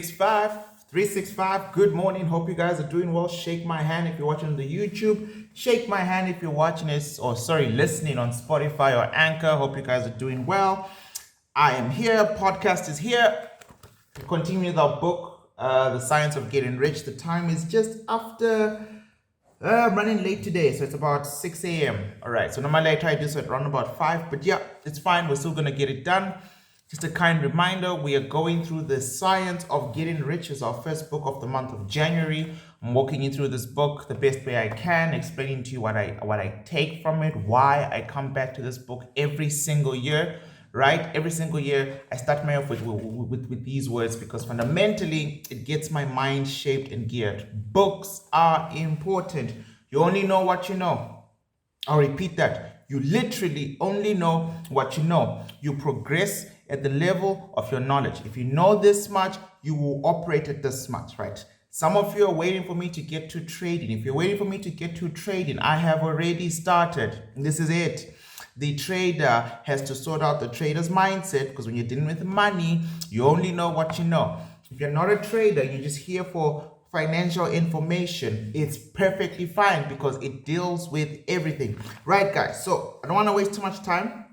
365. Good morning. Hope you guys are doing well. Shake my hand if you're watching on the YouTube. Shake my hand if you're watching this, listening on Spotify or Anchor. Hope you guys are doing well. I am here. Podcast is here. We continue with our book, The Science of Getting Rich. The time is just after. I'm running late today, so it's about 6 a.m. All right, so normally I try to do so at around about 5, but yeah, it's fine. We're still going to get it done. Just a kind reminder, we are going through The Science of Getting Rich. It's our first book of the month of January. I'm walking you through this book the best way I can, explaining to you what I take from it, why I come back to this book every single year, right? Every single year, I start my off with these words because fundamentally, it gets my mind shaped and geared. Books are important. You only know what you know. I'll repeat that. You literally only know what you know. You progress at the level of your knowledge. If you know this much, you will operate at this much, right? Some of you are waiting for me to get to trading. If you're waiting for me to get to trading, I have already started. This is it. The trader has to sort out the trader's mindset because when you're dealing with money, you only know what you know. If you're not a trader, you're just here for financial information, it's perfectly fine because it deals with everything. Right, guys? So I don't want to waste too much time.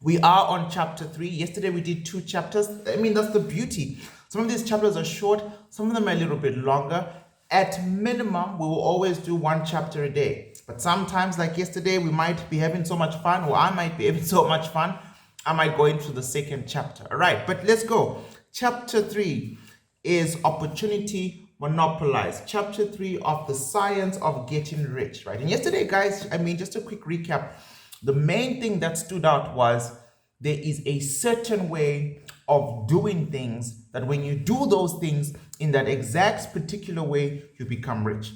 We are on chapter 3. Yesterday we did 2 chapters. I mean, that's the beauty. Some of these chapters are short, some of them are a little bit longer. At minimum, we will always do 1 chapter a day. But sometimes, like yesterday, we might be having so much fun, or I might be having so much fun, I might go into the 2nd chapter. All right, but let's go. Chapter 3 is opportunity monopolized. Chapter 3 of The Science of Getting Rich, right? And yesterday, guys, I mean, just a quick recap. The main thing that stood out was there is a certain way of doing things that when you do those things in that exact particular way, you become rich.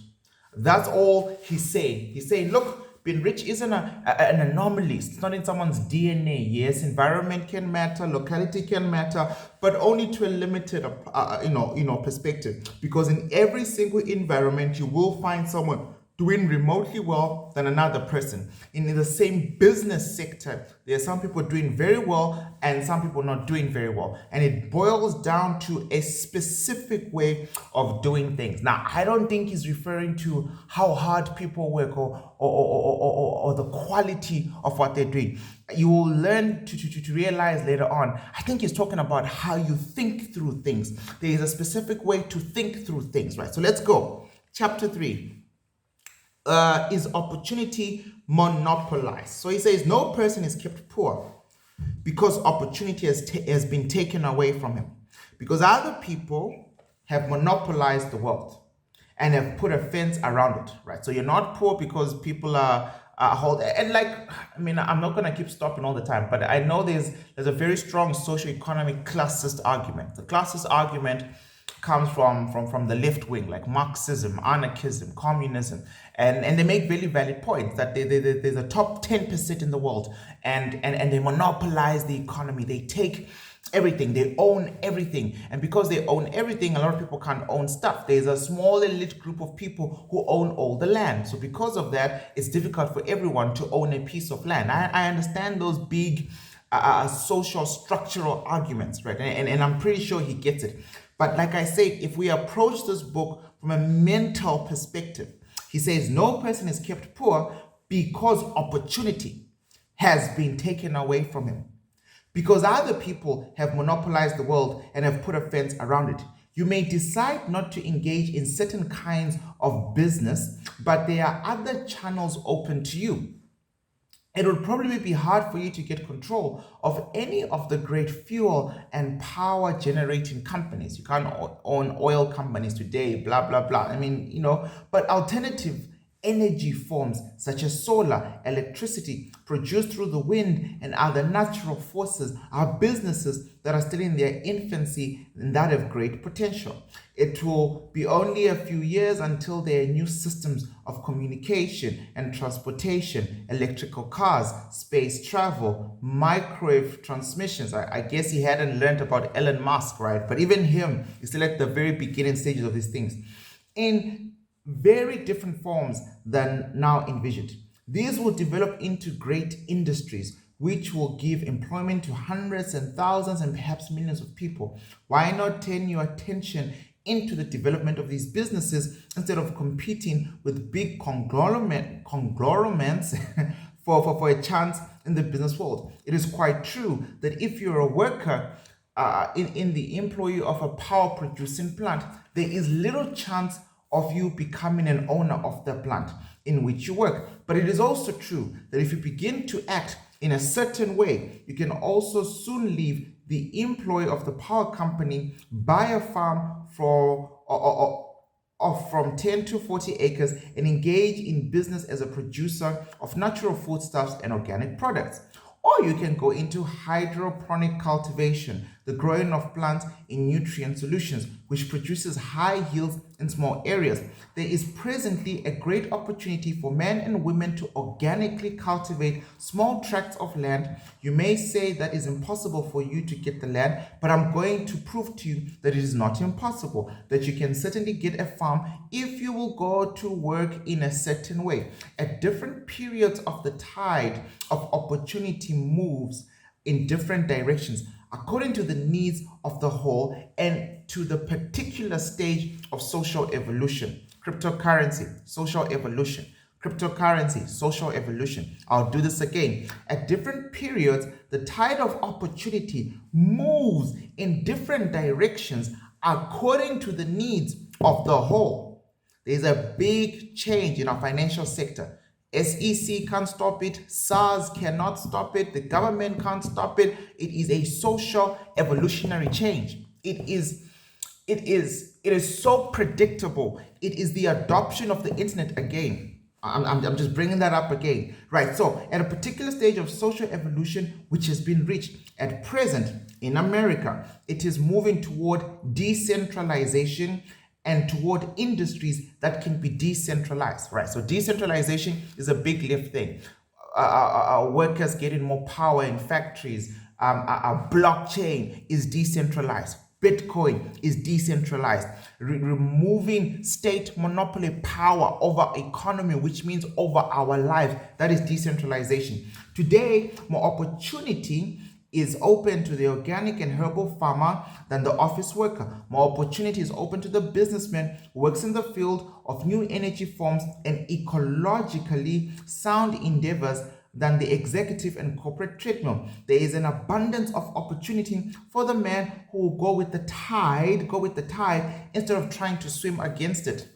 That's all he's saying. He's saying, look, being rich isn't an anomaly. It's not in someone's DNA. Yes, environment can matter, locality can matter, but only to a limited, perspective. Because in every single environment, you will find someone doing remotely well than another person. In the same business sector, there are some people doing very well and some people not doing very well. And it boils down to a specific way of doing things. Now, I don't think he's referring to how hard people work or the quality of what they're doing. You will learn to realize later on. I think he's talking about how you think through things. There is a specific way to think through things, right? So let's go. Chapter 3. Is opportunity monopolized. So he says no person is kept poor because opportunity has been taken away from him. Because other people have monopolized the wealth and have put a fence around it, right? So you're not poor because people are and I'm not gonna keep stopping all the time, but I know there's a very strong socioeconomic classist argument. The classist argument comes from the left wing, like Marxism, anarchism, communism, and they make very valid points that there's a top 10% in the world, and they monopolize the economy. They take everything, they own everything, and because they own everything, a lot of people can't own stuff. There's a small elite group of people who own all the land. So because of that, it's difficult for everyone to own a piece of land. I understand those big social structural arguments, right? And I'm pretty sure he gets it. But like I said, if we approach this book from a mental perspective, he says no person is kept poor because opportunity has been taken away from him. Because other people have monopolized the world and have put a fence around it. You may decide not to engage in certain kinds of business, but there are other channels open to you. It will probably be hard for you to get control of any of the great fuel and power generating companies. You can't own oil companies today, blah, blah, blah. But alternative energy forms such as solar, electricity produced through the wind and other natural forces are businesses that are still in their infancy and that have great potential. It will be only a few years until there are new systems of communication and transportation, electrical cars, space travel, microwave transmissions. I guess he hadn't learned about Elon Musk, right? But even him is still at the very beginning stages of these things. In very different forms than now envisioned. These will develop into great industries which will give employment to hundreds and thousands and perhaps millions of people? Why not turn your attention into the development of these businesses instead of competing with big conglomerates for a chance in the business world? It is quite true that if you're a worker in the employee of a power producing plant, there is little chance of you becoming an owner of the plant in which you work. But it is also true that if you begin to act in a certain way, you can also soon leave the employee of the power company, buy a farm from 10 to 40 acres and engage in business as a producer of natural foodstuffs and organic products. Or you can go into hydroponic cultivation, the growing of plants in nutrient solutions, which produces high yields in small areas. There is presently a great opportunity for men and women to organically cultivate small tracts of land. You may say that is impossible for you to get the land, but I'm going to prove to you that it is not impossible, that you can certainly get a farm if you will go to work in a certain way. At different periods of the tide of opportunity moves in different directions according to the needs of the whole and to the particular stage of social evolution. Cryptocurrency, social evolution. Cryptocurrency, social evolution. I'll do this again. At different periods, the tide of opportunity moves in different directions according to the needs of the whole. There's a big change in our financial sector. SEC can't stop it. SARS cannot stop it. The government can't stop it. It is a social evolutionary change. It is so predictable. It is the adoption of the internet again. I'm just bringing that up again. Right, so at a particular stage of social evolution which has been reached at present in America, it is moving toward decentralization and toward industries that can be decentralized, right? So decentralization is a big lift thing. Workers getting more power in factories. Blockchain is decentralized. Bitcoin is decentralized. Removing state monopoly power over economy, which means over our lives. That is decentralization. Today, more opportunity is open to the organic and herbal farmer than the office worker. More opportunity is open to the businessman who works in the field of new energy forms and ecologically sound endeavors than the executive and corporate treadmill. There is an abundance of opportunity for the man who will go with the tide instead of trying to swim against it.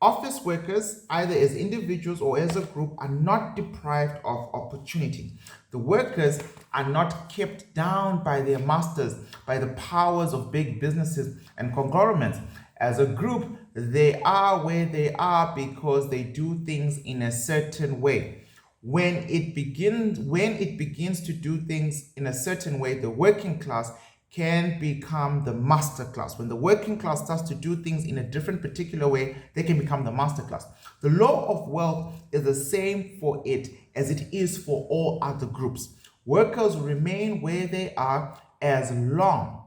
Office workers, either as individuals or as a group, are not deprived of opportunity. The workers are not kept down by their masters, by the powers of big businesses and conglomerates. As a group, they are where they are because they do things in a certain way. When it begins to do things in a certain way, the working class can become the master class. When the working class starts to do things in a different particular way, they can become the master class. The law of wealth is the same for it as it is for all other groups. Workers remain where they are as long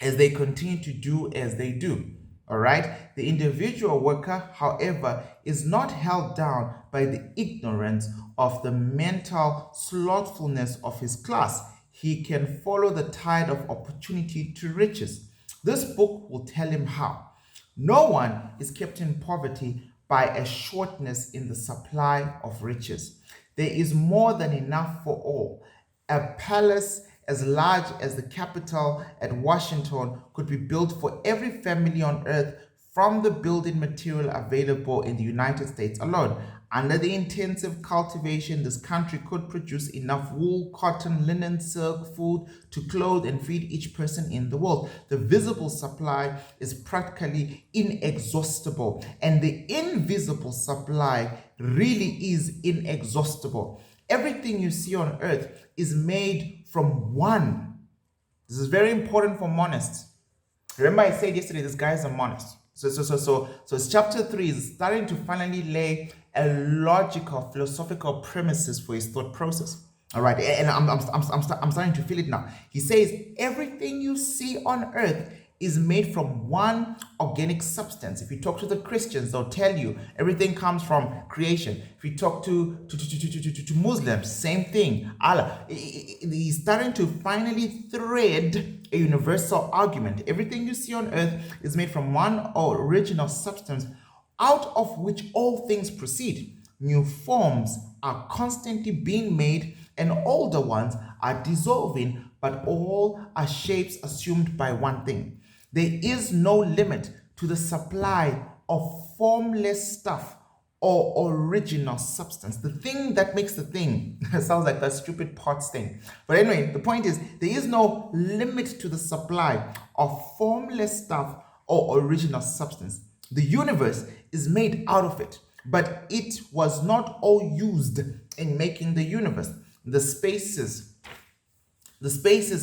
as they continue to do as they do. All right. The individual worker, however, is not held down by the ignorance of the mental slothfulness of his class. He can follow the tide of opportunity to riches. This book will tell him how. No one is kept in poverty by a shortness in the supply of riches. There is more than enough for all. A palace as large as the Capitol at Washington could be built for every family on earth from the building material available in the United States alone. Under the intensive cultivation, this country could produce enough wool, cotton, linen, silk, food to clothe and feed each person in the world. The visible supply is practically inexhaustible, and the invisible supply really is inexhaustible. Everything you see on earth is made from one. This is very important for monists. Remember I said yesterday, this guy is a monist. So chapter 3 is starting to finally lay a logical, philosophical premises for his thought process. All right, and I'm starting to feel it now. He says, everything you see on earth is made from one organic substance. If you talk to the Christians, they'll tell you everything comes from creation. If you talk to Muslims, same thing. Allah, he's starting to finally thread a universal argument. Everything you see on earth is made from one original substance, out of which all things proceed. New forms are constantly being made, and older ones are dissolving, but all are shapes assumed by one thing. There is no limit to the supply of formless stuff or original substance. The thing that makes the thing sounds like that stupid Potts thing. But anyway, the point is, there is no limit to the supply of formless stuff or original substance. The universe is made out of it, but it was not all used in making the universe. The spaces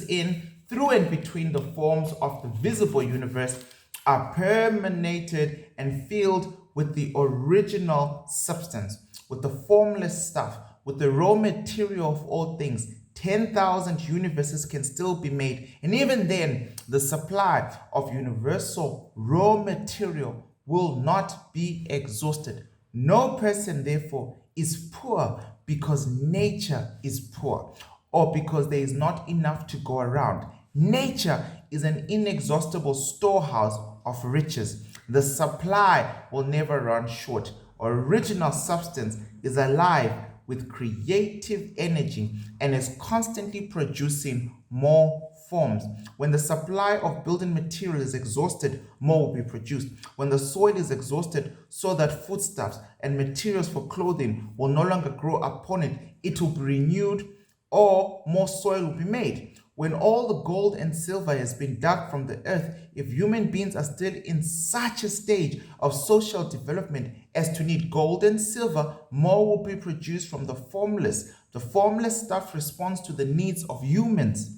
in, through, and between the forms of the visible universe are permeated and filled with the original substance, with the formless stuff, with the raw material of all things. 10,000 universes can still be made, and even then, the supply of universal raw material will not be exhausted. No person, therefore, is poor because nature is poor, or because there is not enough to go around. Nature is an inexhaustible storehouse of riches. The supply will never run short. Original substance is alive with creative energy and is constantly producing more forms. When the supply of building material is exhausted, more will be produced. When the soil is exhausted, so that foodstuffs and materials for clothing will no longer grow upon it, it will be renewed, or more soil will be made. When all the gold and silver has been dug from the earth, if human beings are still in such a stage of social development as to need gold and silver, more will be produced from the formless. The formless stuff responds to the needs of humans.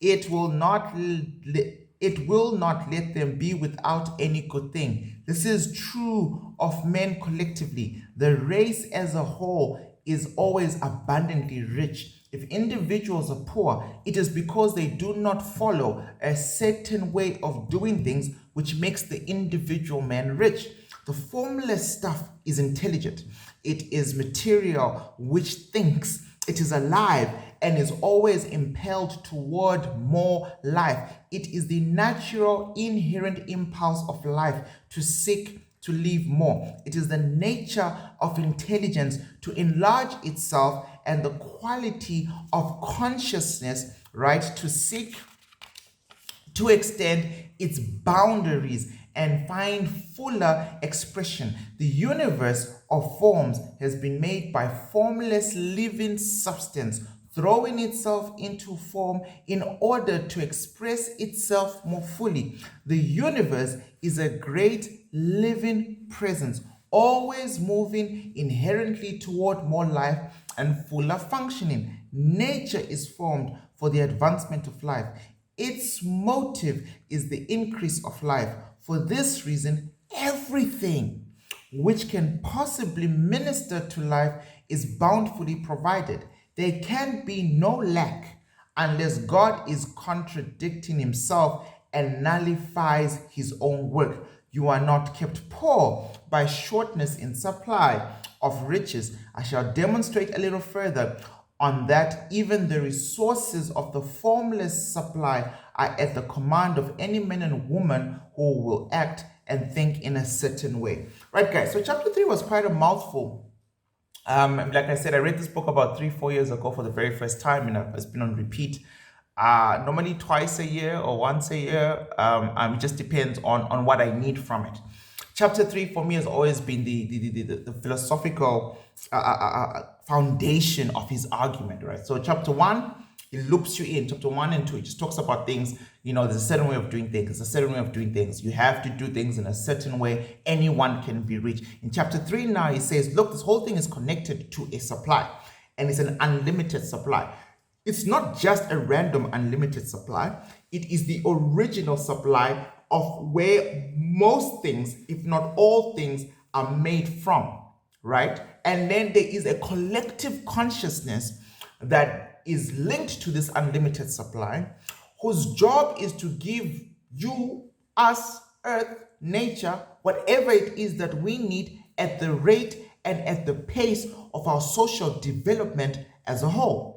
It will not let them be without any good thing. This is true of men collectively. The race as a whole is always abundantly rich. If individuals are poor, it is because they do not follow a certain way of doing things which makes the individual man rich. The formless stuff is intelligent. It is material which thinks. It is alive and is always impelled toward more life. It is the natural, inherent impulse of life to seek to live more. It is the nature of intelligence to enlarge itself, and the quality of consciousness, right, to seek to extend its boundaries and find fuller expression. The universe of forms has been made by formless living substance, throwing itself into form in order to express itself more fully. The universe is a great living presence, always moving inherently toward more life and fuller functioning. Nature is formed for the advancement of life. Its motive is the increase of life. For this reason, everything which can possibly minister to life is bountifully provided. There can be no lack unless God is contradicting himself and nullifies his own work. You are not kept poor by shortness in supply of riches. I shall demonstrate a little further on that. Even the resources of the formless supply are at the command of any man and woman who will act and think in a certain way. Right, guys, so chapter 3 was quite a mouthful. Like I said, I read this book about 3-4 years ago for the very first time, and it's been on repeat. Normally twice a year or once a year. It just depends on what I need from it. Chapter 3 for me has always been the philosophical foundation of his argument, right? So chapter 1, it loops you in. Chapter 1 and 2, it just talks about things. You know, there's a certain way of doing things. There's a certain way of doing things. You have to do things in a certain way. Anyone can be rich. In chapter 3 now, he says, look, this whole thing is connected to a supply, and it's an unlimited supply. It's not just a random unlimited supply. It is the original supply of where most things, if not all things, are made from, right? And then there is a collective consciousness that is linked to this unlimited supply, whose job is to give you, us, earth, nature, whatever it is that we need at the rate and at the pace of our social development as a whole.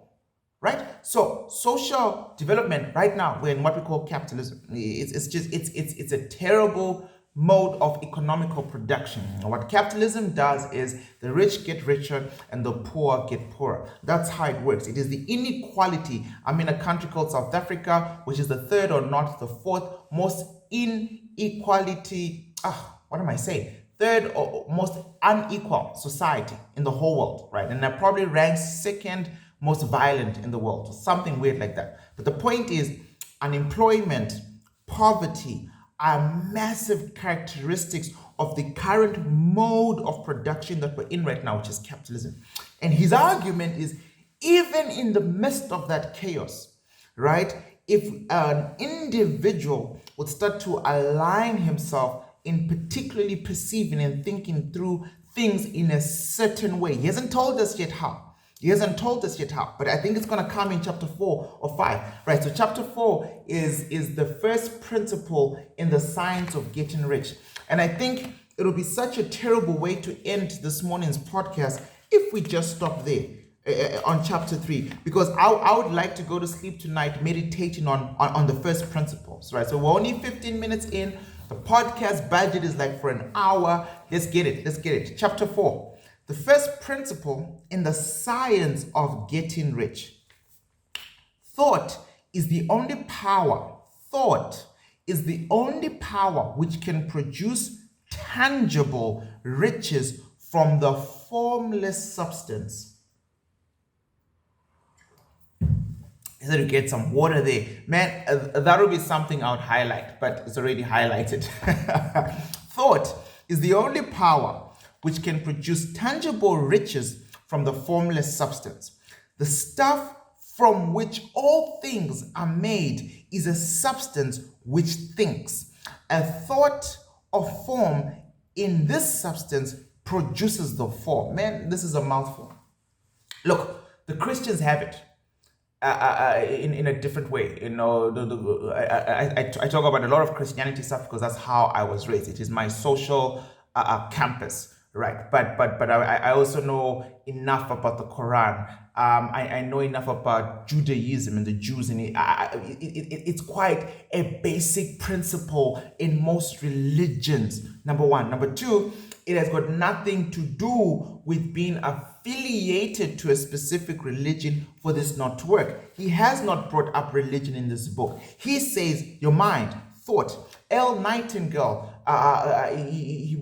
Right? So social development right now, we're in what we call capitalism. It's a terrible mode of economical production. What capitalism does is the rich get richer and the poor get poorer. That's how it works. It is the inequality. I'm in a country called South Africa, which is the third or not the fourth most inequality. What am I saying? Third or most unequal society in the whole world, right? And that probably ranks second most violent in the world, something weird like that. But the point is, unemployment, poverty are massive characteristics of the current mode of production that we're in right now, which is capitalism. And his argument is, even in the midst of that chaos, right, if an individual would start to align himself in particularly perceiving and thinking through things in a certain way, he hasn't told us yet how. But I think it's going to come in chapter 4 or 5, right? So chapter 4 is the first principle in the science of getting rich. And I think it'll be such a terrible way to end this morning's podcast if we just stop there on chapter 3, because I would like to go to sleep tonight meditating on the first principles, right? So we're only 15 minutes in. The podcast budget is like for an hour. Let's get it. Chapter 4. The first principle in the science of getting rich. Thought is the only power which can produce tangible riches from the formless substance. I said to get some water there. Man, that would be something I would highlight, but it's already highlighted. Thought is the only power which can produce tangible riches from the formless substance. The stuff from which all things are made is a substance which thinks. A thought of form in this substance produces the form. Man, this is a mouthful. Look, the Christians have it in a different way. You know, I talk about a lot of Christianity stuff because that's how I was raised. It is my social campus. Right, but I also know enough about the Quran. I know enough about Judaism and the Jews, and it's quite a basic principle in most religions. Number one. Number two, it has got nothing to do with being affiliated to a specific religion for this not to work. He has not brought up religion in this book. He says your mind, thought. L. Nightingale, he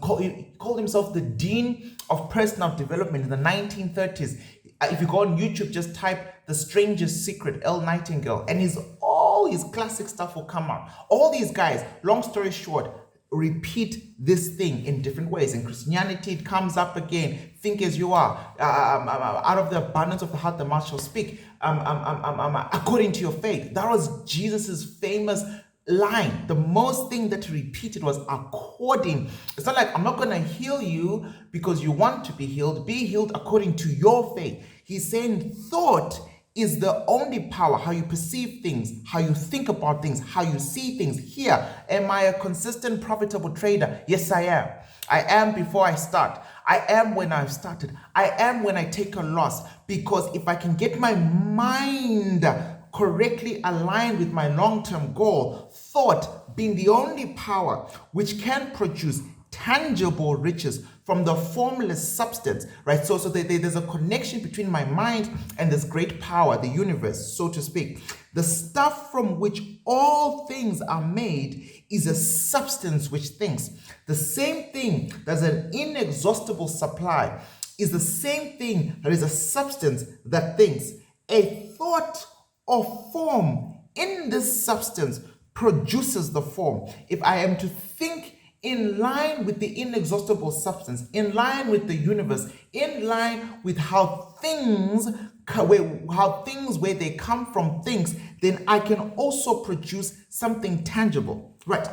called himself the Dean of Personal Development in the 1930s. If you go on YouTube, just type The Strangest Secret, L. Nightingale, and all his classic stuff will come out. All these guys, long story short, repeat this thing in different ways. In Christianity, it comes up again. Think as you are. Out of the abundance of the heart, the mouth shall speak. According to your faith. That was Jesus's famous line. The most thing that he repeated was according. It's not like I'm not going to heal you because you want to be healed. Be healed according to your faith. He's saying thought is the only power. How you perceive things, how you think about things, how you see things. Here, am I a consistent, profitable trader? Yes, I am. I am before I start. I am when I've started. I am when I take a loss. Because if I can get my mind correctly aligned with my long-term goal, thought being the only power which can produce tangible riches from the formless substance, right? So there's a connection between my mind and this great power, the universe, so to speak. The stuff from which all things are made is a substance which thinks. The same thing that's an inexhaustible supply is the same thing that is a substance that thinks. A thought of form in this substance produces the form. If I am to think in line with the inexhaustible substance, in line with the universe, in line with how things where they come from things, then I can also produce something tangible. Right.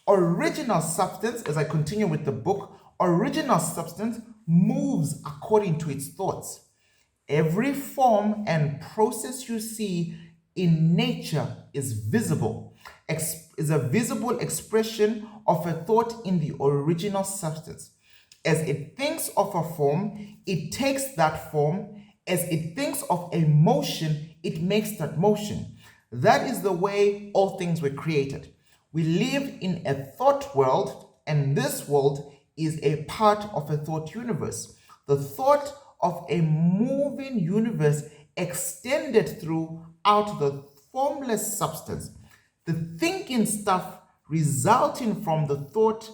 Original substance, as I continue with the book, original substance moves according to its thoughts. Every form and process you see in nature is visible, is a visible expression of a thought in the original substance. As it thinks of a form, it takes that form. As it thinks of a motion, it makes that motion. That is the way all things were created. We live in a thought world, and this world is a part of a thought universe. The thought of a moving universe extended throughout the formless substance. The thinking stuff resulting from the thought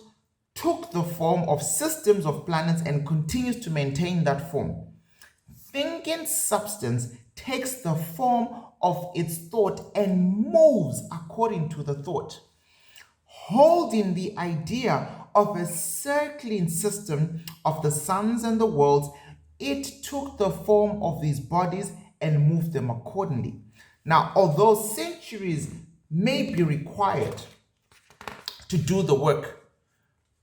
took the form of systems of planets and continues to maintain that form. Thinking substance takes the form of its thought and moves according to the thought. Holding the idea of a circling system of the suns and the worlds, it took the form of these bodies and moved them accordingly. Now, although centuries may be required to do the work,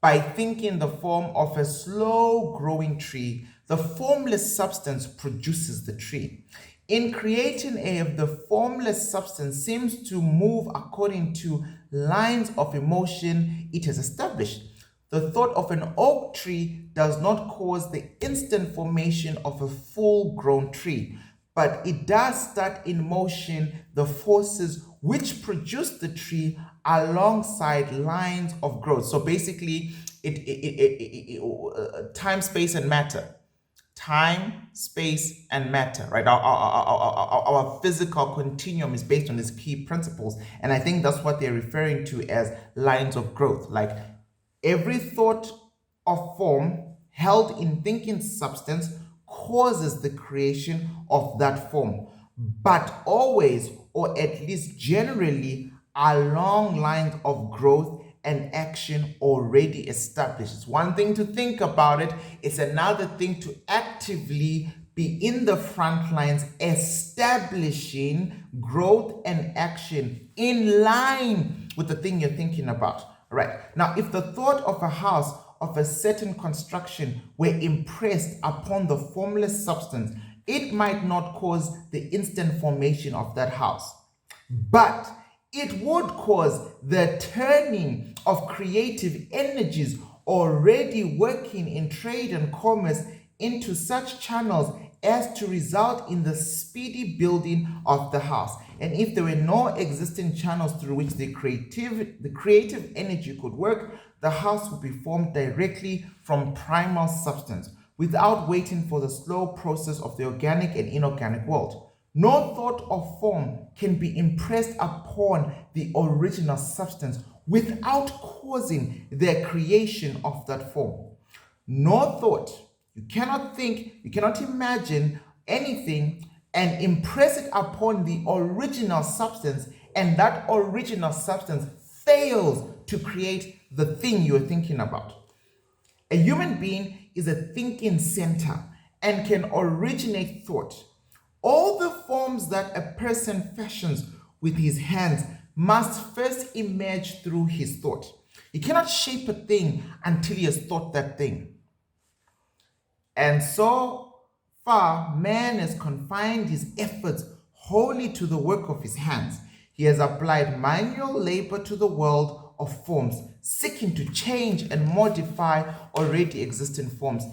by thinking the form of a slow-growing tree, the formless substance produces the tree. In creating the formless substance seems to move according to lines of emotion it has established. The thought of an oak tree does not cause the instant formation of a full-grown tree, but it does start in motion the forces which produce the tree alongside lines of growth. So basically, time, space, and matter. Time, space, and matter, right? Our physical continuum is based on these key principles. And I think that's what they're referring to as lines of growth. Like every thought of form held in thinking substance causes the creation of that form, but always, or at least generally, along lines of growth and action already established. It's one thing to think about it, it's another thing to actively be in the front lines establishing growth and action in line with the thing you're thinking about. Right. Now, if the thought of a house of a certain construction were impressed upon the formless substance, it might not cause the instant formation of that house, but it would cause the turning of creative energies already working in trade and commerce into such channels as to result in the speedy building of the house. And if there were no existing channels through which the creative energy could work, the house would be formed directly from primal substance without waiting for the slow process of the organic and inorganic world. No thought of form can be impressed upon the original substance without causing the creation of that form. No thought, you cannot think, you cannot imagine anything and impress it upon the original substance, and that original substance fails to create the thing you're thinking about. A human being is a thinking center and can originate thought. All the forms that a person fashions with his hands must first emerge through his thought. He cannot shape a thing until he has thought that thing. And so far, man has confined his efforts wholly to the work of his hands. He has applied manual labor to the world of forms, seeking to change and modify already existing forms.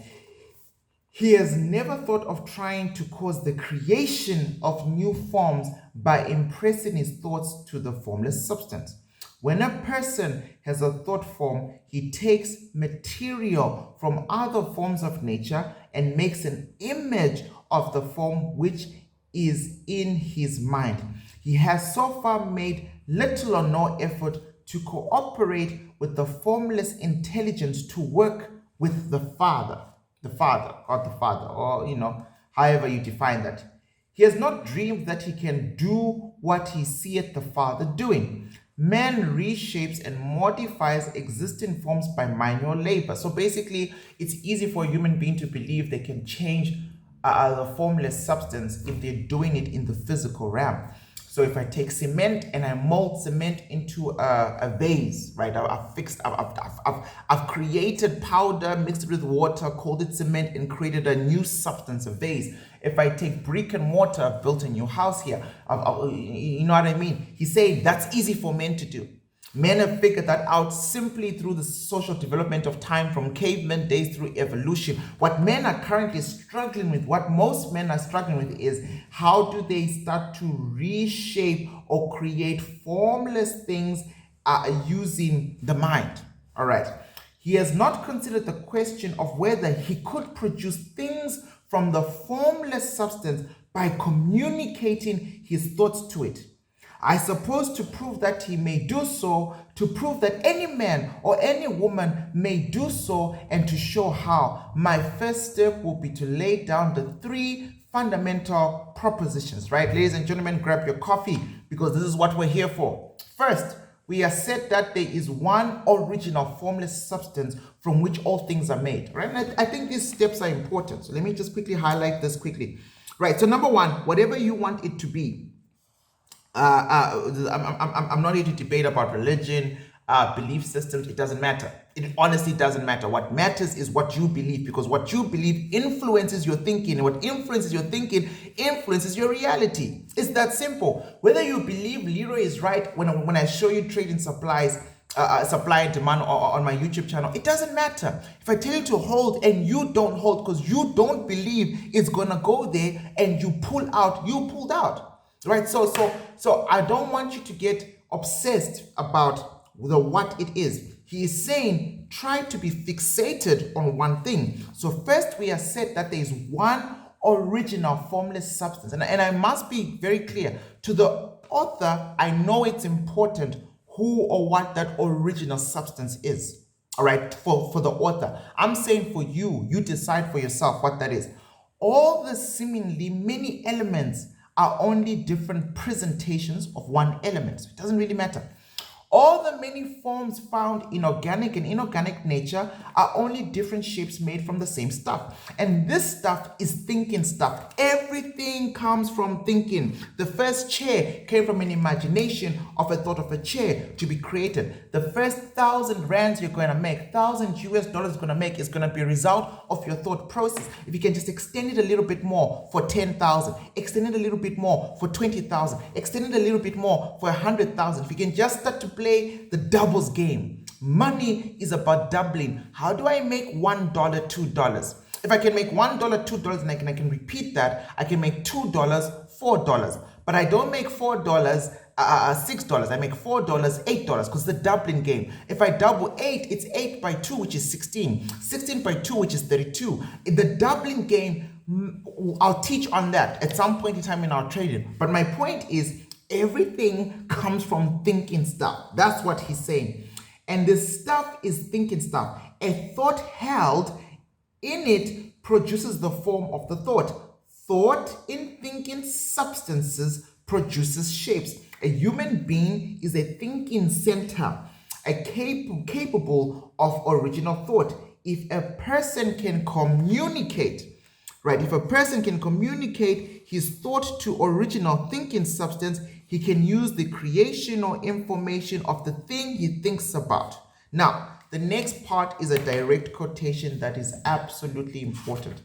He has never thought of trying to cause the creation of new forms by impressing his thoughts to the formless substance. When a person has a thought form, he takes material from other forms of nature and makes an image of the form which is in his mind. He has so far made little or no effort to cooperate with the formless intelligence to work with the Father, God the Father, or however you define that. He has not dreamed that he can do what he seeth the Father doing. Man reshapes and modifies existing forms by manual labor. So basically, it's easy for a human being to believe they can change the formless substance if they're doing it in the physical realm. So if I take cement and I mold cement into a vase, right? I've created powder, mixed it with water, called it cement, and created a new substance, a vase. If I take brick and mortar, I've built a new house here. You know what I mean? He's saying that's easy for men to do. Men have figured that out simply through the social development of time from caveman days through evolution. What men are currently struggling with, what most men are struggling with, is how do they start to reshape or create formless things using the mind. All right. He has not considered the question of whether he could produce things from the formless substance by communicating his thoughts to it. I suppose to prove that he may do so, to prove that any man or any woman may do so, and to show how, my first step will be to lay down the 3 fundamental propositions, right? Ladies and gentlemen, grab your coffee because this is what we're here for. First, we have said that there is one original formless substance from which all things are made, right? And I think these steps are important. So let me just quickly highlight this quickly. Right, so number one, whatever you want it to be, I'm not here to debate about religion, belief systems. It doesn't matter. It honestly doesn't matter. What matters is what you believe, because what you believe influences your thinking, and what influences your thinking influences your reality. It's that simple. Whether you believe Leroy is right when I show you trading supplies, supply and demand on my YouTube channel, it doesn't matter. If I tell you to hold and you don't hold because you don't believe it's gonna go there and you pull out, you pulled out. Right, so I don't want you to get obsessed about what it is. He is saying try to be fixated on one thing. So first we have said that there is one original formless substance, and I must be very clear to the author. I know it's important who or what that original substance is. All right, for the author, I'm saying for you, you decide for yourself what that is. All the seemingly many elements are only different presentations of one element. So it doesn't really matter. All the many forms found in organic and inorganic nature are only different shapes made from the same stuff. And this stuff is thinking stuff. Everything comes from thinking. The first chair came from an imagination of a thought of a chair to be created. The first 1,000 rands you're going to make, $1,000 US you're going to make, is going to be a result of your thought process. If you can just extend it a little bit more for 10,000, extend it a little bit more for 20,000, extend it a little bit more for 100,000. If you can just start to play the doubles game. Money is about doubling. How do I make $1, $2? If I can make $1, $2, and I can repeat that, I can make $2, $4. But I don't make $4, $6. I make $4, $8, because the doubling game. If I double 8, it's 8 by 2, which is 16. 16 by 2, which is 32. In the doubling game, I'll teach on that at some point in time in our trading. But my point is, everything comes from thinking stuff. That's what he's saying. And this stuff is thinking stuff. A thought held in it produces the form of the thought. Thought in thinking substances produces shapes. A human being is a thinking center, capable of original thought. If a person can communicate, right? If a person can communicate his thought to original thinking substance, he can use the creation or information of the thing he thinks about. Now, the next part is a direct quotation that is absolutely important.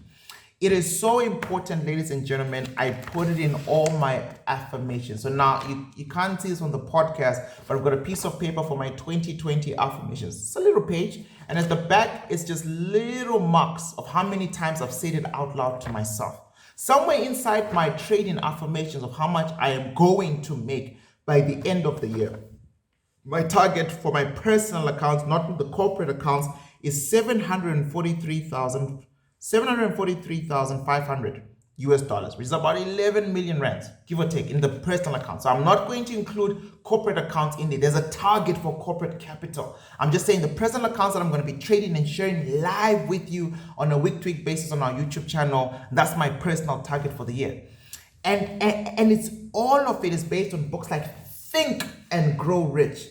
It is so important, ladies and gentlemen, I put it in all my affirmations. So now you can't see this on the podcast, but I've got a piece of paper for my 2020 affirmations. It's a little page, and at the back, it's just little marks of how many times I've said it out loud to myself. Somewhere inside my trading affirmations of how much I am going to make by the end of the year. My target for my personal accounts, not the corporate accounts, is $743,500 US dollars, which is about 11 million rands, give or take, in the personal account. So I'm not going to include corporate accounts in there. There's a target for corporate capital. I'm just saying the personal accounts that I'm going to be trading and sharing live with you on a week-to-week basis on our YouTube channel, that's my personal target for the year. And it's all of it is based on books like Think and Grow Rich.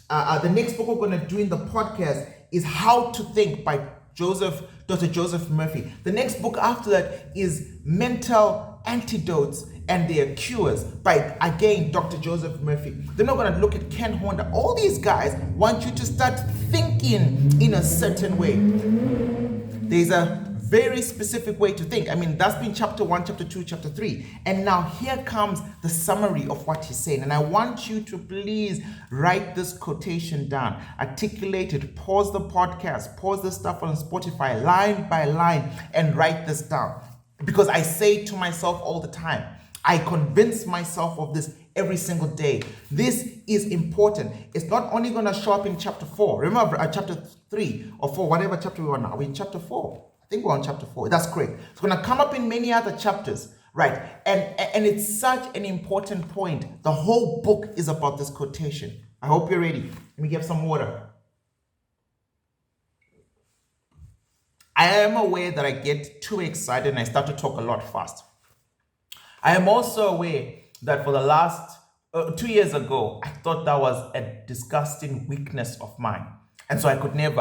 The next book we're going to do in the podcast is How to Think by Dr. Joseph Murphy. The next book after that is Mental Antidotes and Their Cures by, again, Dr. Joseph Murphy. Then we're going to look at Ken Honda. All these guys want you to start thinking in a certain way. There's a very specific way to think. I mean, that's been chapter 1, chapter 2, chapter 3. And now here comes the summary of what he's saying. And I want you to please write this quotation down, articulate it, pause the podcast, pause the stuff on Spotify line by line, and write this down. Because I say to myself all the time, I convince myself of this every single day. This is important. It's not only going to show up in chapter 4. Remember, chapter 3 or 4, whatever chapter we are now. We're in chapter 4. I think we're on chapter 4. That's correct. It's going to come up in many other chapters, right? And it's such an important point. The whole book is about this quotation. I hope you're ready. Let me get some water. I am aware that I get too excited and I start to talk a lot fast. I am also aware that for the last 2 years ago, I thought that was a disgusting weakness of mine. And so I could never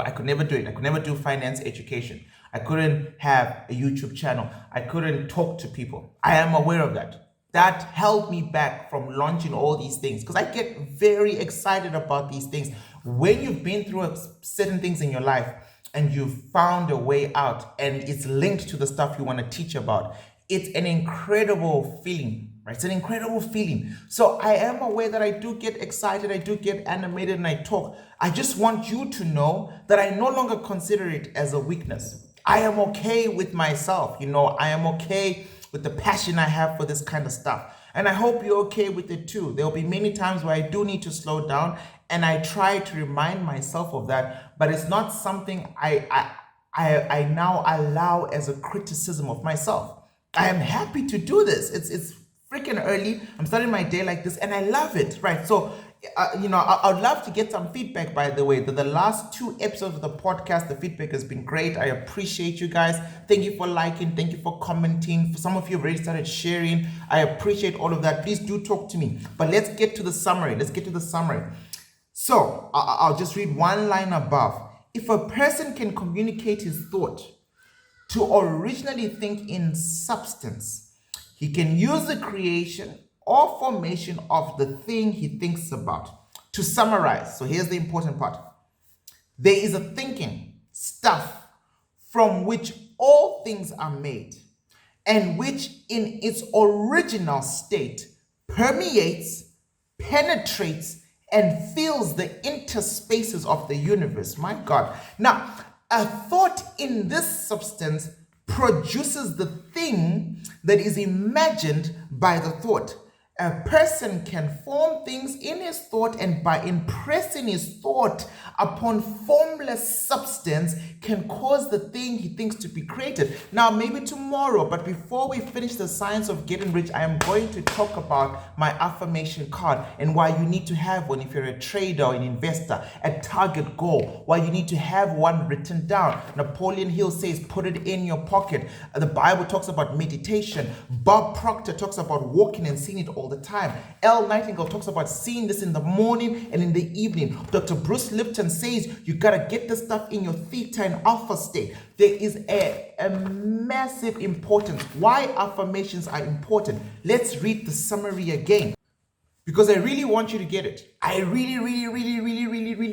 do it. I could never do finance education. I couldn't have a YouTube channel. I couldn't talk to people. I am aware of that. That held me back from launching all these things because I get very excited about these things. When you've been through certain things in your life and you've found a way out and it's linked to the stuff you want to teach about, it's an incredible feeling, right? It's an incredible feeling. So I am aware that I do get excited, I do get animated, and I talk. I just want you to know that I no longer consider it as a weakness. I am okay with myself. I am okay with the passion I have for this kind of stuff. And I hope you're okay with it too. There'll be many times where I do need to slow down, and I try to remind myself of that, but it's not something I now allow as a criticism of myself. I am happy to do this. It's freaking early. I'm starting my day like this and I love it, right? So, I'd love to get some feedback, by the way. The last 2 episodes of the podcast, the feedback has been great. I appreciate you guys. Thank you for liking. Thank you for commenting. For some of you have already started sharing. I appreciate all of that. Please do talk to me. But let's get to the summary. So I'll just read one line above. If a person can communicate his thought to originally think in substance, he can use the creation or formation of the thing he thinks about. To summarize, so here's the important part. There is a thinking, stuff, from which all things are made, and which in its original state permeates, penetrates, and fills the interspaces of the universe. My God. Now, a thought in this substance produces the thing that is imagined by the thought. A person can form things in his thought, and by impressing his thought upon formless substance can cause the thing he thinks to be created. Now, maybe tomorrow, but before we finish the science of getting rich, I am going to talk about my affirmation card and why you need to have one if you're a trader or an investor, a target goal, why you need to have one written down. Napoleon Hill says, put it in your pocket. The Bible talks about meditation. Bob Proctor talks about walking and seeing it all the time. Elle Nightingale talks about seeing this in the morning and in the evening. Dr. Bruce Lipton says you gotta get this stuff in your theta and alpha state. There is a massive importance. Why affirmations are important. Let's read the summary again, because I really want you to get it. I really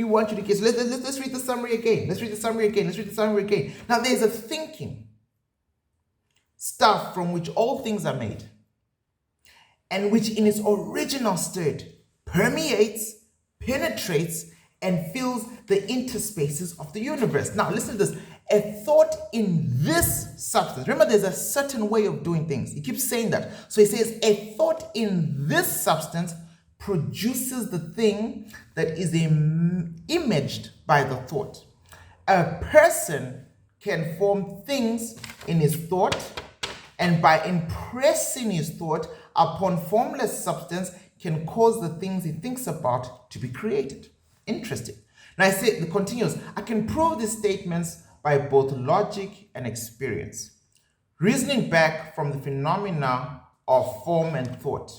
want you to get it. So let's read the summary again. Let's read the summary again. Now, there's a thinking, stuff from which all things are made, and which in its original state permeates, penetrates, and fills the interspaces of the universe. Now, listen to this. A thought in this substance. Remember, there's a certain way of doing things. He keeps saying that. So he says, a thought in this substance produces the thing that is imaged by the thought. A person can form things in his thought, and by impressing his thought upon formless substance can cause the things he thinks about to be created. Interesting. Now it continues. I can prove these statements by both logic and experience. Reasoning back from the phenomena of form and thought,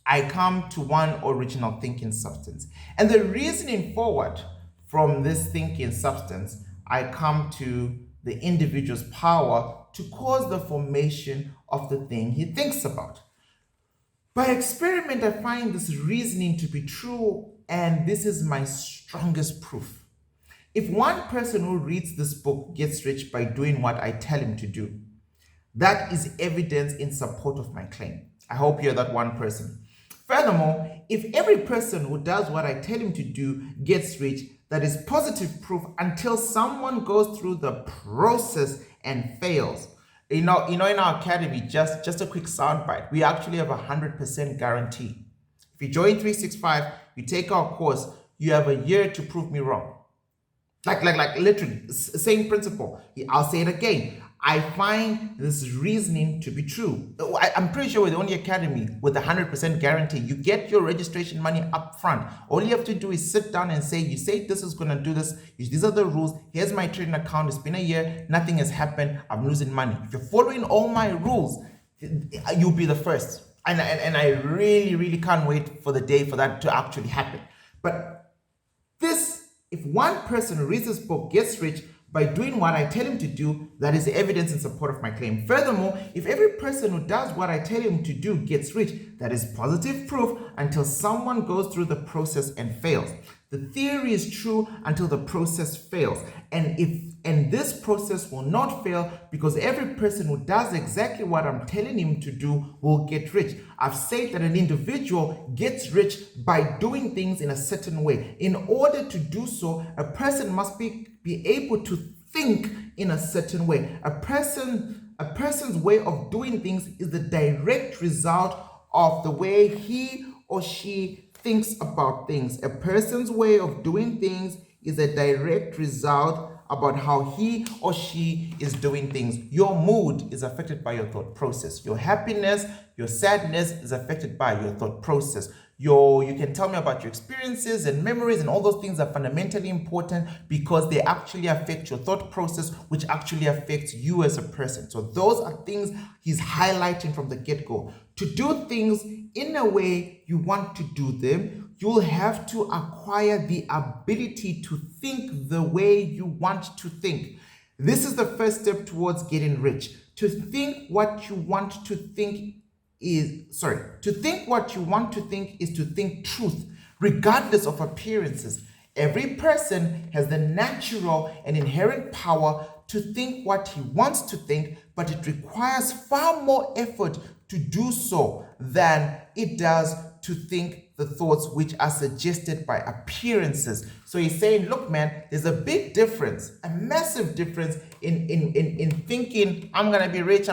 I come to one original thinking substance. And the reasoning forward from this thinking substance, I come to the individual's power to cause the formation of the thing he thinks about. By experiment, I find this reasoning to be true, and this is my strongest proof. If one person who reads this book gets rich by doing what I tell him to do, that is evidence in support of my claim. I hope you're that one person. Furthermore, if every person who does what I tell him to do gets rich, that is positive proof until someone goes through the process and fails. You know, in our academy, just a quick soundbite, we actually have 100% guarantee. If you join 365, you take our course, you have a year to prove me wrong. Like literally, same principle. I'll say it again. I find this reasoning to be true. I'm pretty sure we're the only academy with 100% guarantee. You get your registration money up front. All you have to do is sit down and say, you say this is going to do this. These are the rules. Here's my trading account. It's been a year. Nothing has happened. I'm losing money. If you're following all my rules, you'll be the first. And I really, really can't wait for the day for that to actually happen. But if one person who reads this book gets rich by doing what I tell him to do, that is evidence in support of my claim. Furthermore, if every person who does what I tell him to do gets rich, that is positive proof until someone goes through the process and fails. The theory is true until the process fails. And this process will not fail because every person who does exactly what I'm telling him to do will get rich. I've said that an individual gets rich by doing things in a certain way. In order to do so, a person must be able to think in a certain way. A person's way of doing things is the direct result of the way he or she thinks about things. A person's way of doing things is a direct result about how he or she is doing things. Your mood is affected by your thought process. Your happiness, your sadness is affected by your thought process. You can tell me about your experiences and memories, and all those things are fundamentally important because they actually affect your thought process, which actually affects you as a person. So those are things he's highlighting from the get-go. To do things in a way you want to do them, you'll have to acquire the ability to think the way you want to think. This is the first step towards getting rich. To think what you want to think is to think truth, regardless of appearances. Every person has the natural and inherent power to think what he wants to think, but it requires far more effort to do so than it does to think the thoughts which are suggested by appearances. So he's saying, look, man, there's a big difference, a massive difference in thinking, I'm going to be rich,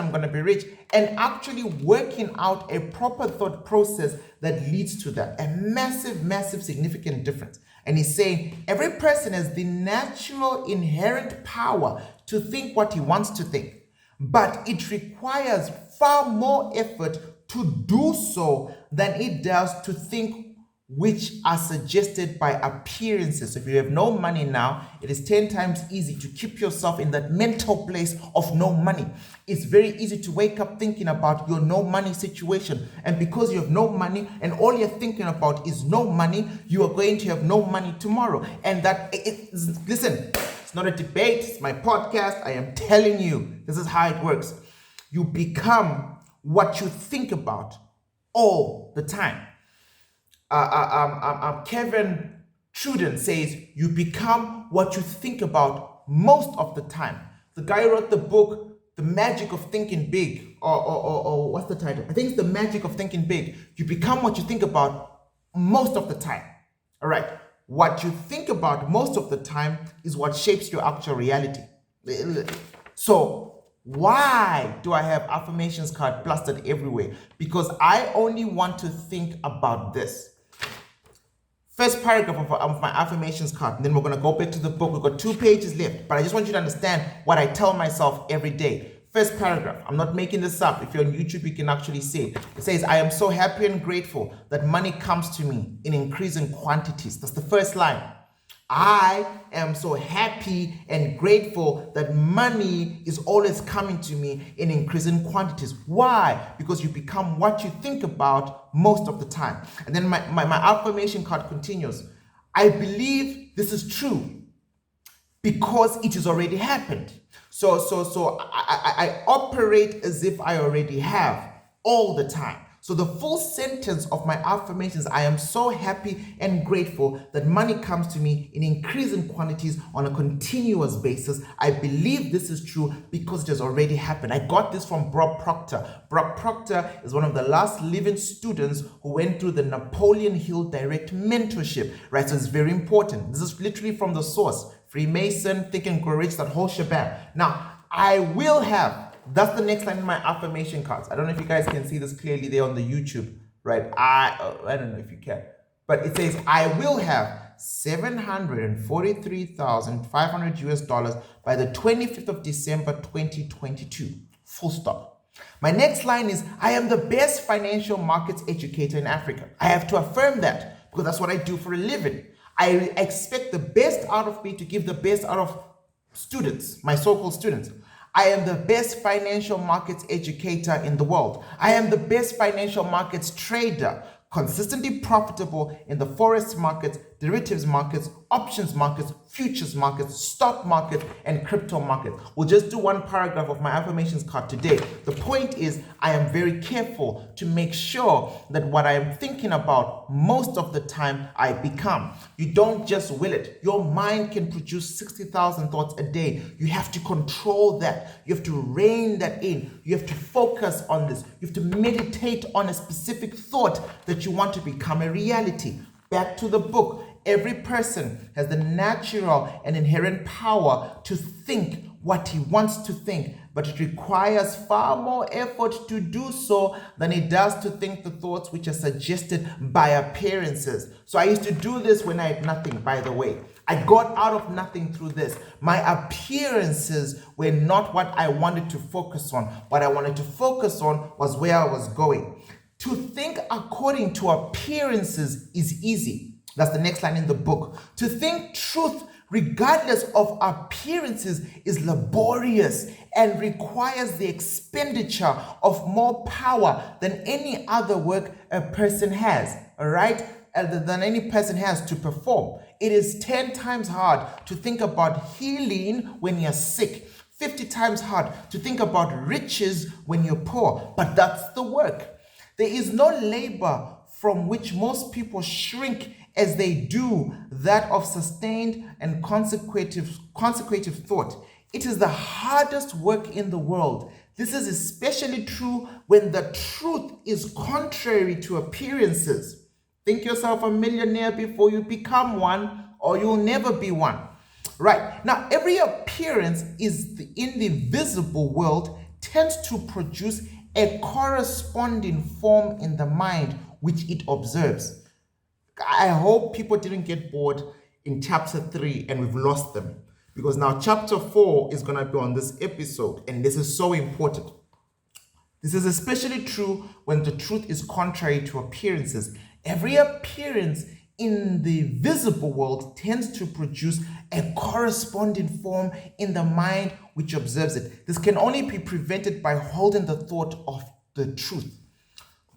and actually working out a proper thought process that leads to that. A massive, massive, significant difference. And he's saying every person has the natural, inherent power to think what he wants to think, but it requires far more effort to do so than it does to think which are suggested by appearances. So if you have no money now, it is 10 times easy to keep yourself in that mental place of no money. It's very easy to wake up thinking about your no money situation. And because you have no money and all you're thinking about is no money, you are going to have no money tomorrow. And listen, it's not a debate, it's my podcast. I am telling you, this is how it works. You become what you think about all the time. Kevin Truden says you become what you think about most of the time. The guy who wrote the book, The Magic of Thinking Big, or what's the title? I think it's The Magic of Thinking Big. You become what you think about most of the time. All right. What you think about most of the time is what shapes your actual reality. So why do I have affirmations card plastered everywhere? Because I only want to think about this. First paragraph of my affirmations card, and then we're going to go back to the book. We've got 2 pages left, but I just want you to understand what I tell myself every day. First paragraph, I'm not making this up. If you're on YouTube, you can actually see it. It says, I am so happy and grateful that money comes to me in increasing quantities. That's the first line. I am so happy and grateful that money is always coming to me in increasing quantities. Why? Because you become what you think about most of the time. And then my affirmation card continues. I believe this is true because it has already happened. So I operate as if I already have all the time. So the full sentence of my affirmations, I am so happy and grateful that money comes to me in increasing quantities on a continuous basis. I believe this is true because it has already happened. I got this from Bob Proctor. Bob Proctor is one of the last living students who went through the Napoleon Hill Direct Mentorship, right? So it's very important. This is literally from the source. Freemason, Think and Grow Rich, that whole shebang. Now, I will have, that's the next line in my affirmation cards. I don't know if you guys can see this clearly there on the YouTube, right? I don't know if you can, but it says, I will have $743,500 US by the 25th of December, 2022. Full stop. My next line is, I am the best financial markets educator in Africa. I have to affirm that because that's what I do for a living. I expect the best out of me to give the best out of students, my so-called students. I am the best financial markets educator in the world. I am the best financial markets trader, consistently profitable in the forex markets, derivatives markets, options markets, futures markets, stock market, and crypto market. We'll just do one paragraph of my affirmations card today. The point is, I am very careful to make sure that what I am thinking about most of the time, I become. You don't just will it. Your mind can produce 60,000 thoughts a day. You have to control that. You have to rein that in. You have to focus on this. You have to meditate on a specific thought that you want to become a reality. Back to the book. Every person has the natural and inherent power to think what he wants to think, but it requires far more effort to do so than it does to think the thoughts which are suggested by appearances. So I used to do this when I had nothing, by the way. I got out of nothing through this. My appearances were not what I wanted to focus on. What I wanted to focus on was where I was going. To think according to appearances is easy. That's the next line in the book. To think truth regardless of appearances is laborious and requires the expenditure of more power than any other work a person has, all right? Than any person has to perform. It is 10 times hard to think about healing when you're sick, 50 times hard to think about riches when you're poor, but that's the work. There is no labor from which most people shrink as they do that of sustained and consecutive thought. It is the hardest work in the world. This is especially true when the truth is contrary to appearances. Think yourself a millionaire before you become one, or you'll never be one. Right. Now, every appearance in the visible world tends to produce a corresponding form in the mind which it observes. I hope people didn't get bored in chapter 3 and we've lost them, because now chapter 4 is going to be on this episode, and this is so important. This is especially true when the truth is contrary to appearances. Every appearance in the visible world tends to produce a corresponding form in the mind which observes it. This can only be prevented by holding the thought of the truth.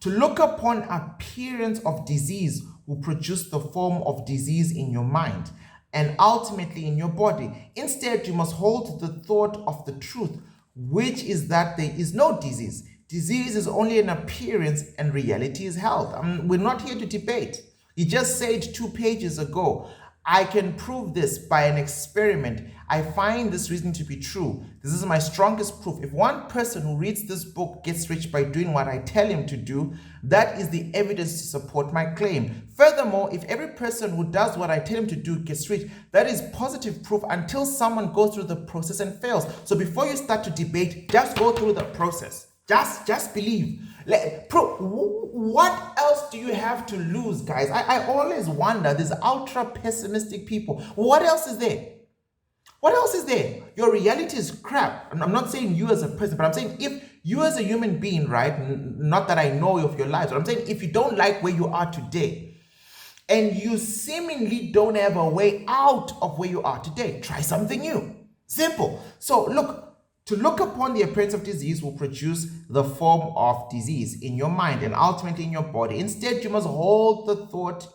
To look upon appearance of disease will produce the form of disease in your mind and ultimately in your body. Instead, you must hold the thought of the truth, which is that there is no disease. Disease is only an appearance and reality is health. We're not here to debate. He just said 2 pages ago, I can prove this by an experiment. I find this reason to be true. This is my strongest proof. If one person who reads this book gets rich by doing what I tell him to do, that is the evidence to support my claim. Furthermore, if every person who does what I tell him to do gets rich, that is positive proof until someone goes through the process and fails. So before you start to debate, just go through the process. Just believe. What else do you have to lose, guys? I always wonder, these ultra pessimistic people. What else is there? What else is there? Your reality is crap. I'm not saying you as a person, but I'm saying if you as a human being, right? Not that I know of your lives, but I'm saying if you don't like where you are today and you seemingly don't have a way out of where you are today, try something new. Simple. So look. To look upon the appearance of disease will produce the form of disease in your mind and ultimately in your body. Instead, you must hold the thought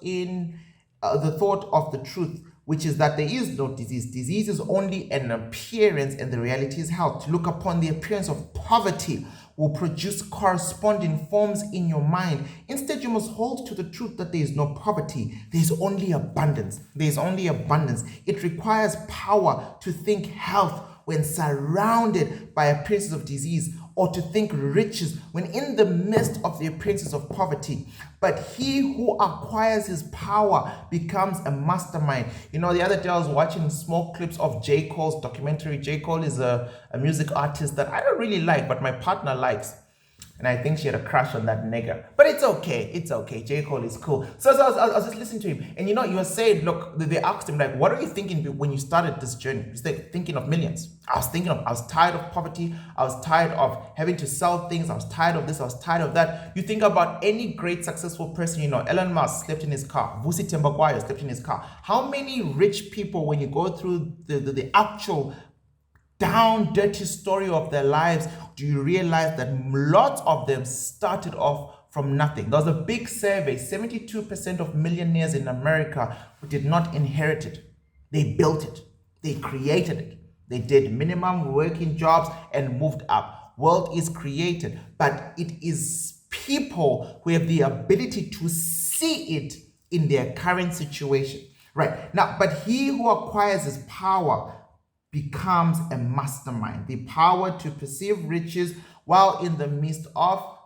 of the truth, which is that there is no disease. Disease is only an appearance and the reality is health. To look upon the appearance of poverty will produce corresponding forms in your mind. Instead, you must hold to the truth that there is no poverty. There is only abundance. There is only abundance. It requires power to think health when surrounded by appearances of disease, or to think riches when in the midst of the appearances of poverty. But he who acquires his power becomes a mastermind. You know, the other day I was watching small clips of J. Cole's documentary. J. Cole is a music artist that I don't really like, but my partner likes. And I think she had a crush on that nigga. But it's okay. It's okay. J. Cole is cool. So I was just listening to him. And you know, you were saying, look, they asked him, like, what are you thinking when you started this journey? He's like, thinking of millions. I was tired of poverty. I was tired of having to sell things. I was tired of this. I was tired of that. You think about any great successful person, you know, Elon Musk slept in his car. Vusi Tembagwayo slept in his car. How many rich people, when you go through the actual down dirty story of their lives, do you realize that lots of them started off from nothing? There was a big survey. 72% of millionaires in America who did not inherit it. They built it. They created it. They did minimum working jobs and moved up. Wealth is created, but it is people who have the ability to see it in their current situation. Right now, but he who acquires his power becomes a mastermind. The power to perceive riches while in the midst of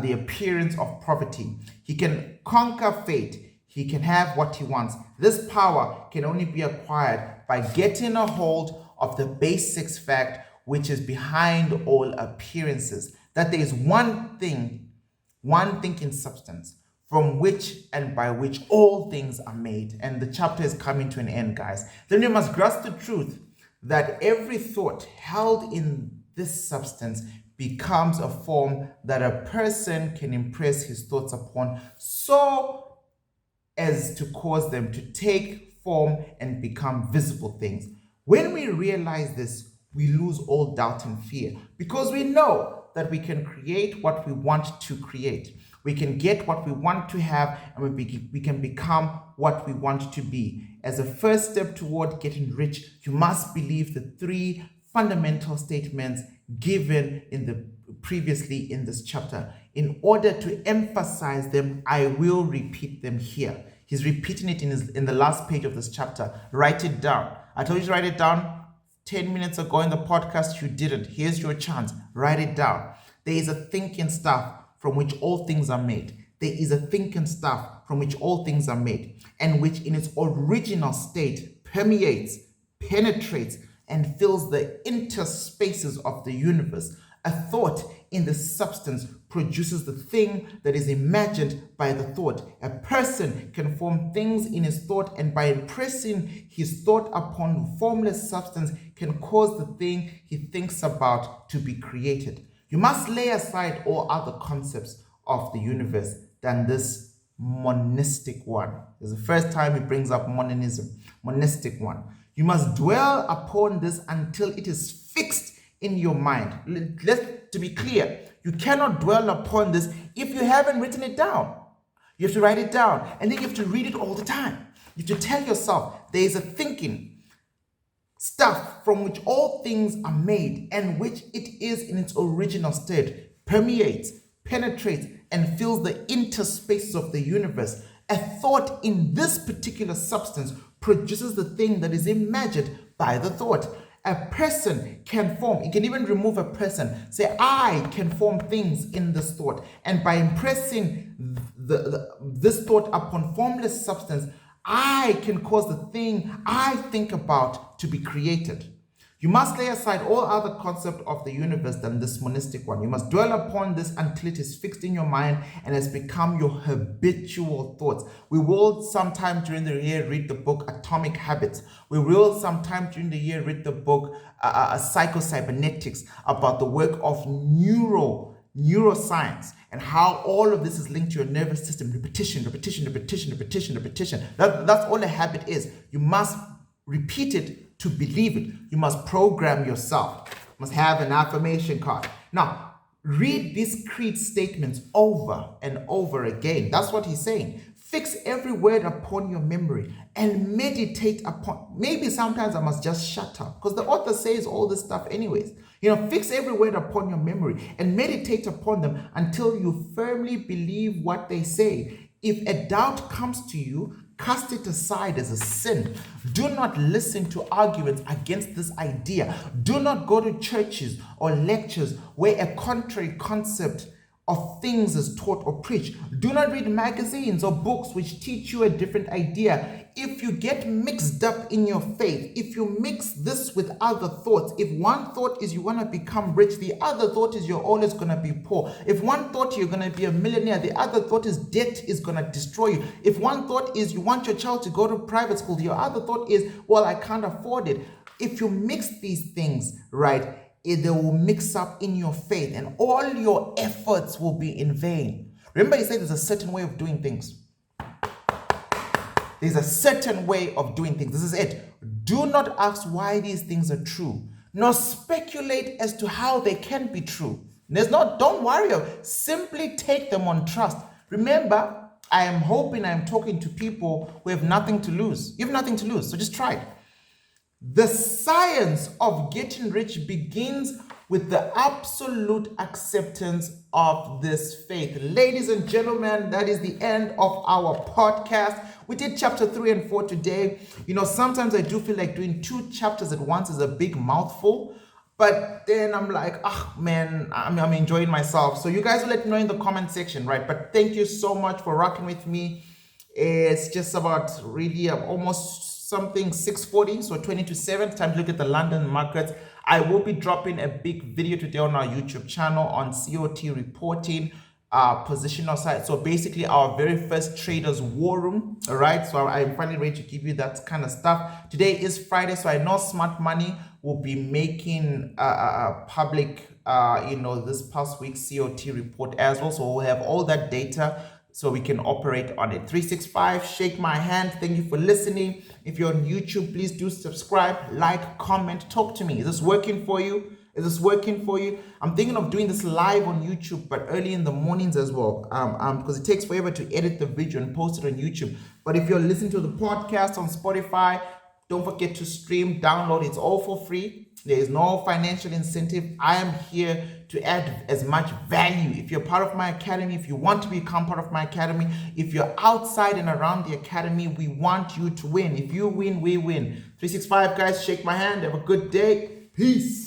the appearance of poverty. He can conquer fate. He can have what he wants. This power can only be acquired by getting a hold of the basics fact which is behind all appearances, that there is one thing in substance, from which and by which all things are made. And the chapter is coming to an end, guys. Then you must grasp the truth that every thought held in this substance becomes a form that a person can impress his thoughts upon, so as to cause them to take form and become visible things. When we realize this, we lose all doubt and fear, because we know that we can create what we want to create. We can get what we want to have, and we can become what we want to be. As a first step toward getting rich, you must believe the three fundamental statements given previously in this chapter. In order to emphasize them, I will repeat them here. He's repeating it in the last page of this chapter. Write it down. I told you to write it down 10 minutes ago in the podcast. You didn't. Here's your chance. Write it down. There is a thinking stuff from which all things are made. There is a thinking stuff from which all things are made, and which in its original state permeates, penetrates, and fills the interspaces of the universe. A thought in the substance produces the thing that is imagined by the thought. A person can form things in his thought, and by impressing his thought upon formless substance can cause the thing he thinks about to be created. You must lay aside all other concepts of the universe than this monistic one. It's the first time he brings up monism, monistic one. You must dwell upon this until it is fixed in your mind. To be clear, you cannot dwell upon this if you haven't written it down. You have to write it down, and then you have to read it all the time. You have to tell yourself there is a thinking stuff from which all things are made, and which it is in its original state, permeates, penetrates, and fills the interspaces of the universe. A thought in this particular substance produces the thing that is imagined by the thought. A person can form, you can even remove a person, say, I can form things in this thought. And by impressing this thought upon formless substance, I can cause the thing I think about to be created. You must lay aside all other concept of the universe than this monistic one. You must dwell upon this until it is fixed in your mind and has become your habitual thoughts. We will sometime during the year read the book Atomic Habits. We will sometime during the year read the book Psycho-Cybernetics, about the work of neuroscience and how all of this is linked to your nervous system. Repetition. That's all a habit is. You must repeat it to believe it. You must program yourself. You must have an affirmation card. Now, read these creed statements over and over again. That's what he's saying. Fix every word upon your memory and meditate upon. Maybe sometimes I must just shut up because the author says all this stuff anyways. Fix every word upon your memory and meditate upon them until you firmly believe what they say. If a doubt comes to you, cast it aside as a sin. Do not listen to arguments against this idea. Do not go to churches or lectures where a contrary concept of things is taught or preached. Do not read magazines or books which teach you a different idea. If you get mixed up in your faith, if you mix this with other thoughts, if one thought is you want to become rich, the other thought is you're always going to be poor. If one thought you're going to be a millionaire, the other thought is debt is going to destroy you. If one thought is you want your child to go to private school, your other thought is, well, I can't afford it. If you mix these things, right, they will mix up in your faith and all your efforts will be in vain. Remember, he said there's a certain way of doing things. There's a certain way of doing things. This is it. Do not ask why these things are true, nor speculate as to how they can be true. Don't worry. Simply take them on trust. Remember, I am hoping I'm talking to people who have nothing to lose. You have nothing to lose, so just try it. The science of getting rich begins with the absolute acceptance of this faith. Ladies and gentlemen, that is the end of our podcast. We did chapter 3 and 4 today. Sometimes I do feel like doing 2 chapters at once is a big mouthful. But then I'm like, man, I'm enjoying myself. So you guys will let me know in the comment section, right? But thank you so much for rocking with me. It's just about really almost something 6:40, so 20 to 7. Time to look at the London markets. I will be dropping a big video today on our YouTube channel on COT reporting, positional side. So basically our very first traders war room. All right, so I'm finally ready to give you that kind of stuff. Today is Friday, so I know Smart Money will be making public this past week's COT report as well. So we'll have all that data so we can operate on it. 365, shake my hand. Thank you for listening. If you're on YouTube, please do subscribe, like, comment, talk to me. Is this working for you? Is this working for you? I'm thinking of doing this live on YouTube, but early in the mornings as well, because it takes forever to edit the video and post it on YouTube. But if you're listening to the podcast on Spotify, don't forget to stream, download. It's all for free. There is no financial incentive. I am here to add as much value. If you're part of my academy, if you want to become part of my academy, if you're outside and around the academy, we want you to win. If you win, we win. 365 guys, shake my hand. Have a good day. Peace.